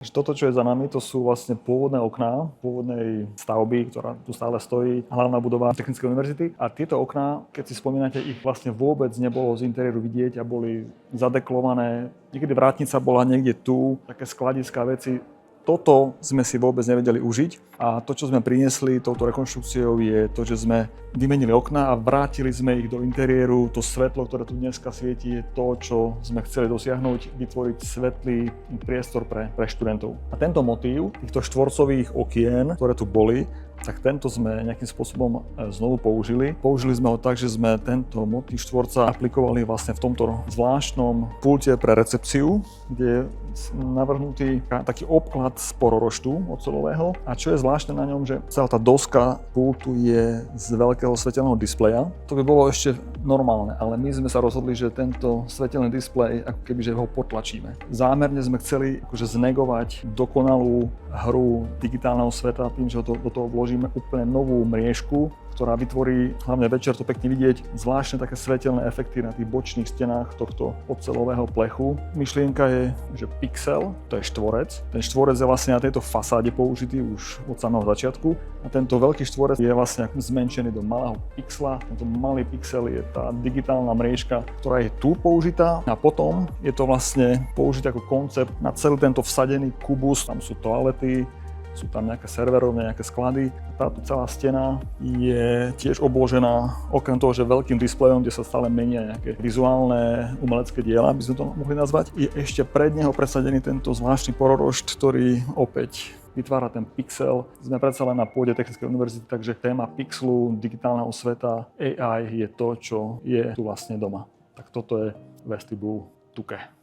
Toto, čo je za nami, to sú vlastne pôvodné okná pôvodnej stavby, ktorá tu stále stojí, hlavná budova Technickej univerzity. A tieto okná, keď si spomínate, ich vlastne vôbec nebolo z interiéru vidieť a boli zadeklované. Niekedy vrátnica bola niekde tu, také skladiska veci. Toto sme si vôbec nevedeli užiť a to, čo sme priniesli touto rekonštrukciou, je to, že sme vymenili okná a vrátili sme ich do interiéru. To svetlo, ktoré tu dneska svieti, je to, čo sme chceli dosiahnuť, vytvoriť svetlý priestor pre študentov. A tento motív týchto štvorcových okien, ktoré tu boli, tak tento sme nejakým spôsobom znovu použili. Použili sme ho tak, že sme tento motív štvorca aplikovali vlastne v tomto zvláštnom pulte pre recepciu, kde je navrhnutý taký obklad z pororoštu oceľového. A čo je zvláštne na ňom, že celá tá doska pultu je z veľkého svetelného displeja. To by bolo ešte normálne, ale my sme sa rozhodli, že tento svetelný displej ako keby že ho potlačíme. Zámerne sme chceli akože znegovať dokonalú hru digitálneho sveta tým, že do toho vložíme úplne novú mriežku, ktorá vytvorí, hlavne večer to pekne vidieť, zvláštne také svetelné efekty na tých bočných stenách tohto oceľového plechu. Myšlienka je, že pixel, to je štvorec. Ten štvorec je vlastne na tejto fasáde použitý už od samého začiatku a tento veľký štvorec je vlastne zmenšený do malého pixla. Tento malý pixel je tá digitálna mriežka, ktorá je tu použitá a potom je to vlastne použitý ako koncept na celý tento vsadený kubus. Tam sú toalety, sú tam nejaké serverovne, nejaké sklady. Táto celá stena je tiež obložená, okrem toho, že veľkým displejom, kde sa stále menia nejaké vizuálne umelecké diela, by sme to mohli nazvať, je ešte pred neho presadený tento zvláštny pororošt, ktorý opäť vytvára ten pixel. Sme predsa len na pôde Technickej univerzity, takže téma pixelu, digitálneho sveta, AI je to, čo je tu vlastne doma. Tak toto je vestibul Tuke.